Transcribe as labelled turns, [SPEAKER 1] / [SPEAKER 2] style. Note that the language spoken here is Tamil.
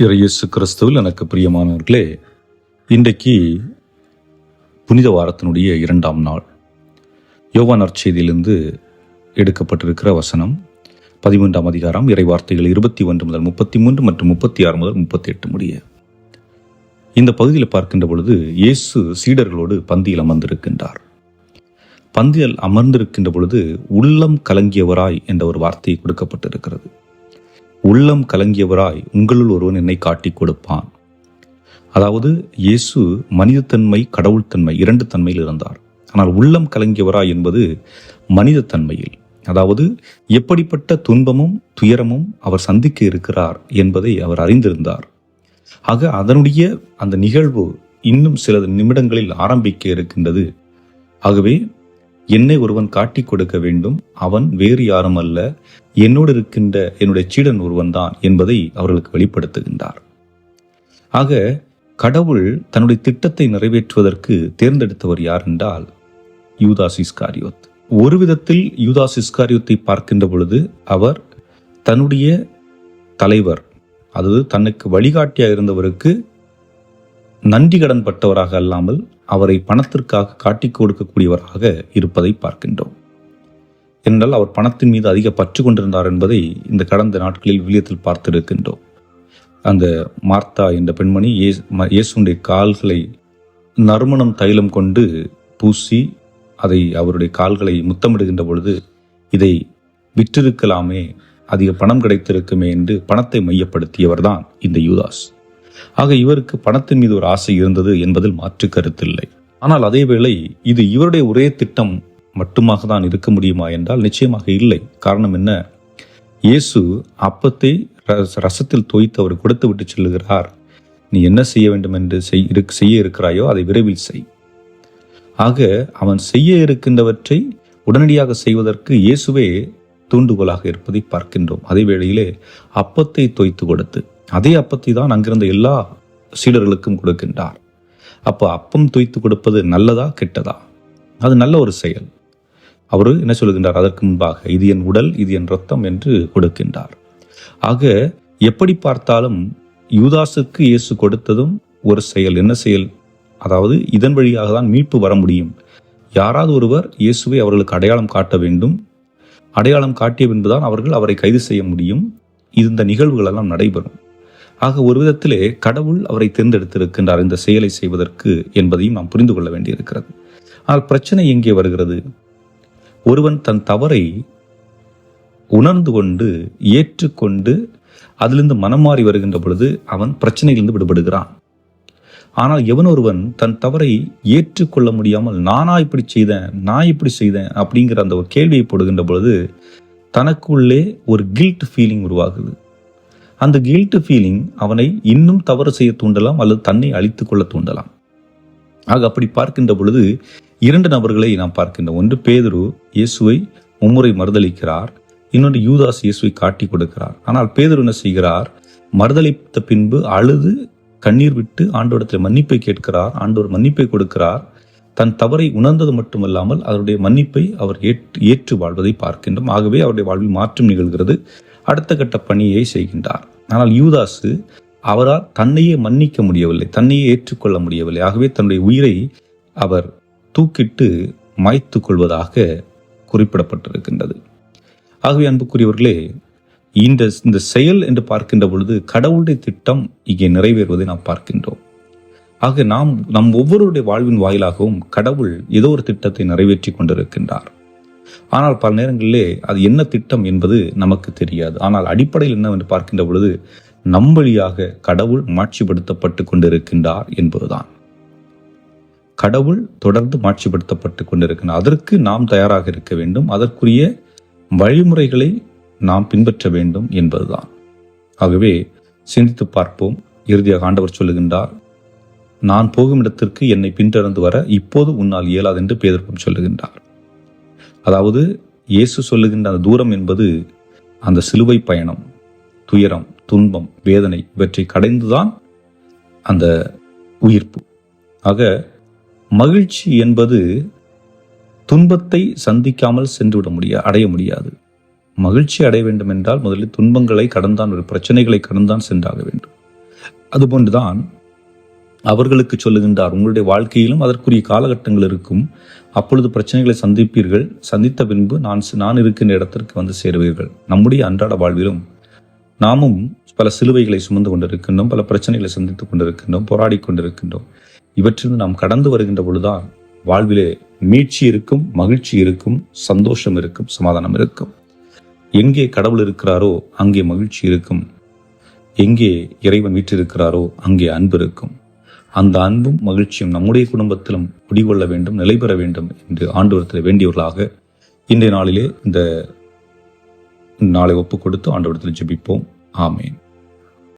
[SPEAKER 1] இயேசு கிறிஸ்துவில் எனக்கு பிரியமானவர்களே, இன்றைக்கு புனித வாரத்தினுடைய 2ஆம் நாள். யோவான் நற்செய்தியிலிருந்து எடுக்கப்பட்டிருக்கிற வசனம் 13ஆம் அதிகாரம், இறை வார்த்தைகள் 21 முதல் 33 மற்றும் 36 முதல் 38 முடிய. இந்த பகுதியில் பார்க்கின்ற பொழுது இயேசு சீடர்களோடு பந்தியில் அமர்ந்திருக்கின்றார். பந்தியில் அமர்ந்திருக்கின்ற பொழுது உள்ளம் கலங்கியவராய் என்ற ஒரு வார்த்தை கொடுக்கப்பட்டிருக்கிறது. உள்ளம் கலங்கியவராய் உங்களுள் ஒருவன் என்னை காட்டிக் கொடுப்பான். அதாவது இயேசு மனிதத்தன்மை, கடவுள் தன்மை, 2 தன்மையில் இருந்தார். ஆனால் உள்ளம் கலங்கியவராய் என்பது மனித தன்மையில், அதாவது எப்படிப்பட்ட துன்பமும் துயரமும் அவர் சந்திக்க இருக்கிறார் என்பதை அவர் அறிந்திருந்தார். ஆக அதனுடைய அந்த நிகழ்வு இன்னும் சில நிமிடங்களில் ஆரம்பிக்க இருக்கின்றது. ஆகவே என்னை ஒருவன் காட்டிக் கொடுக்க வேண்டும், அவன் வேறு யாரும் அல்ல, என்னோடு இருக்கின்ற என்னுடைய சீடன் ஒருவன் தான் என்பதை அவர்களுக்கு வெளிப்படுத்துகின்றார். ஆக கடவுள் தன்னுடைய திட்டத்தை நிறைவேற்றுவதற்கு தேர்ந்தெடுத்தவர் யார் என்றால் யூதாஸ் இஸ்காரியோத். ஒரு விதத்தில் யூதாஸ் இஸ்காரியோத்தை பார்க்கின்ற பொழுது அவர் தன்னுடைய தலைவர், அதாவது தனக்கு வழிகாட்டியாக இருந்தவருக்கு நன்றி கடன் பட்டவராக அல்லாமல் அவரை பணத்திற்காக காட்டிக் கொடுக்கக்கூடியவராக இருப்பதை பார்க்கின்றோம். என்றால் அவர் பணத்தின் மீது அதிக பற்று கொண்டிருந்தார் என்பதை இந்த கடந்த நாட்களில் விவிலியத்தில் பார்த்திருக்கின்றோம். அந்த மார்த்தா என்ற பெண்மணி இயேசுடைய கால்களை நறுமணம் தைலம் கொண்டு பூசி அதை அவருடைய கால்களை முத்தமிடுகின்ற பொழுது, இதை விற்றிருக்கலாமே, அதிக பணம் கிடைத்திருக்குமே என்று பணத்தை மையப்படுத்தியவர் தான் இந்த யூதாஸ். ஆக இவருக்கு பணத்தின் மீது ஒரு ஆசை இருந்தது என்பதில் மாற்று கருத்தில்லை. ஆனால் அதேவேளை இது இவருடைய ஒரே திட்டம் மட்டுமாக தான் இருக்க முடியுமா என்றால் நிச்சயமாக இல்லை. காரணம் என்ன? இயேசு அப்பத்தை ரசத்தில் தோய்த்து அவர் கொடுத்து விட்டு செல்லுகிறார். நீ என்ன செய்ய வேண்டும் என்று செய்ய இருக்கிறாயோ அதை விரைவில் செய். ஆக அவன் செய்ய இருக்கின்றவற்றை உடனடியாக செய்வதற்கு இயேசுவே தூண்டுகோலாக இருப்பதை பார்க்கின்றோம். அதே வேளையிலே அப்பத்தை தோய்த்து கொடுத்து அதே அப்பத்தை தான் அங்கிருந்த எல்லா சீடர்களுக்கும் கொடுக்கின்றார். அப்போ அப்பம் தோய்த்து கொடுப்பது நல்லதா கெட்டதா? அது நல்ல ஒரு செயல். அவர் என்ன சொல்லுகின்றார்? அதற்கு முன்பாக இது என் உடல், இது என் ரத்தம் என்று கொடுக்கின்றார். ஆக எப்படி பார்த்தாலும் யூதாசுக்கு இயேசு கொடுத்ததும் ஒரு செயல். என்ன செயல்? அதாவது இதன் வழியாக தான் மீட்பு வர முடியும். யாராவது ஒருவர் இயேசுவை அவர்களுக்கு அடையாளம் காட்ட வேண்டும். அடையாளம் காட்டிய பின்புதான் அவர்கள் அவரை கைது செய்ய முடியும். இந்த நிகழ்வுகள் எல்லாம் நடைபெறும். ஆக ஒரு விதத்திலே கடவுள் அவரை தேர்ந்தெடுத்திருக்கின்றார் இந்த செயலை செய்வதற்கு என்பதையும் நாம் புரிந்து கொள்ள வேண்டியிருக்கிறது. ஆனால் பிரச்சனை எங்கே வருகிறது? ஒருவன் தன் தவறை உணர்ந்து கொண்டு ஏற்றுக்கொண்டு அதிலிருந்து மனம் மாறி வருகின்ற பொழுது அவன் பிரச்சனையிலிருந்து விடுபடுகிறான். ஆனால் எவன் ஒருவன் தன் தவறை ஏற்றுக்கொள்ள முடியாமல் நான் இப்படி செய்தேன் அப்படிங்கிற அந்த ஒரு கேள்வியை போடுகின்ற பொழுது தனக்குள்ளே ஒரு கில்ட் ஃபீலிங் உருவாகுது. அந்த கில்ட் ஃபீலிங் அவனை இன்னும் தவறு செய்ய தூண்டலாம் அல்லது தன்னை அழித்துக் கொள்ள தூண்டலாம். ஆக அப்படி பார்க்கின்ற பொழுது 2 நபர்களை நாம் பார்க்கின்றோம். ஒன்று பேதுரு இயேசுவை மும்முறை மறுதளிக்கிறார், இன்னொன்று யூதாஸ் இயேசுவை காட்டி கொடுக்கிறார். ஆனால் பேதுரு என்ன செய்கிறார்? மறுதளித்த பின்பு அழுது கண்ணீர் விட்டு ஆண்டவரிடத்தில் மன்னிப்பை கேட்கிறார். ஆண்டவர் மன்னிப்பை கொடுக்கிறார். தன் தவறை உணர்ந்தது மட்டுமல்லாமல் அவருடைய மன்னிப்பை அவர் ஏற்று வாழ்வதை பார்க்கின்றோம். ஆகவே அவருடைய வாழ்வில் மாற்றம் நிகழ்கிறது. அடுத்த கட்ட பணியை செய்கின்றார். ஆனால் யூதாசு அவரால் தன்னையே மன்னிக்க முடியவில்லை, தன்னையே ஏற்றுக்கொள்ள முடியவில்லை. ஆகவே தன்னுடைய உயிரை அவர் தூக்கிட்டு மாய்த்து கொள்வதாக குறிப்பிடப்பட்டிருக்கின்றது. ஆகவே அன்புக்குரியவர்களே, இந்த செயல் என்று பார்க்கின்ற பொழுது கடவுளுடைய திட்டம் இங்கே நிறைவேறுவதை நாம் பார்க்கின்றோம். ஆக நம் ஒவ்வொருடைய வாழ்வின் வாயிலாகவும் கடவுள் ஏதோ ஒரு திட்டத்தை நிறைவேற்றி கொண்டிருக்கின்றார். ஆனால் பல நேரங்களிலே அது என்ன திட்டம் என்பது நமக்கு தெரியாது. ஆனால் அடிப்படையில் என்னவென்று பார்க்கின்ற பொழுது நம் வழியாக கடவுள் மாட்சிப்படுத்தப்பட்டு கொண்டிருக்கின்றார் என்பதுதான். கடவுள் தொடர்ந்து மாட்சிப்படுத்தப்பட்டு கொண்டிருக்கின்றார். அதற்கு நாம் தயாராக இருக்க வேண்டும். அதற்குரிய வழிமுறைகளை நாம் பின்பற்ற வேண்டும் என்பதுதான். ஆகவே சிந்தித்து பார்ப்போம். இறுதியாக ஆண்டவர் சொல்லுகின்றார், நான் போகும் இடத்திற்கு என்னை பின்தொடர்ந்து வர இப்போது உன்னால் இயலாது என்று பேதுரு சொல்லுகின்றார். அதாவது இயேசு சொல்லுகின்ற அந்த தூரம் என்பது அந்த சிலுவை பயணம், துயரம், துன்பம், வேதனை இவற்றை கடைந்துதான் அந்த உயிர்ப்பு. ஆக மகிழ்ச்சி என்பது துன்பத்தை சந்திக்காமல் அடைய முடியாது. மகிழ்ச்சி அடைய வேண்டும் என்றால் முதலில் துன்பங்களை கடந்தான், ஒரு பிரச்சனைகளை கடந்தான் சென்றாக வேண்டும். அதுபோன்றுதான் அவர்களுக்கு சொல்லுகின்றார், உங்களுடைய வாழ்க்கையிலும் அதற்குரிய காலகட்டங்கள் இருக்கும். அப்பொழுது பிரச்சனைகளை சந்திப்பீர்கள். சந்தித்த பின்பு நான் இருக்கின்ற இடத்திற்கு வந்து சேருவீர்கள். நம்முடைய அன்றாட வாழ்விலும் நாமும் பல சிலுவைகளை சுமந்து கொண்டிருக்கின்றோம், பல பிரச்சனைகளை சந்தித்துக் கொண்டிருக்கின்றோம், போராடி கொண்டிருக்கின்றோம். இவற்றிலிருந்து நாம் கடந்து வருகின்ற பொழுதுதான் வாழ்விலே மீட்சி இருக்கும், மகிழ்ச்சி இருக்கும், சந்தோஷம் இருக்கும், சமாதானம் இருக்கும். எங்கே கடவுள் இருக்கிறாரோ அங்கே மகிழ்ச்சி இருக்கும். எங்கே இறைவன் வீற்றிருக்கிறாரோ அங்கே அன்பு இருக்கும். அந்த அன்பும் மகிழ்ச்சியும் நம்முடைய குடும்பத்திலும் குடிகொள்ள வேண்டும், நிலை பெற வேண்டும் என்று ஆண்டவரத்தில் வேண்டியவர்களாக இன்றைய நாளிலே இந்த நாளை ஒப்புக் கொடுத்து ஆண்டவரத்தில் ஜெபிப்போம். ஆமேன்.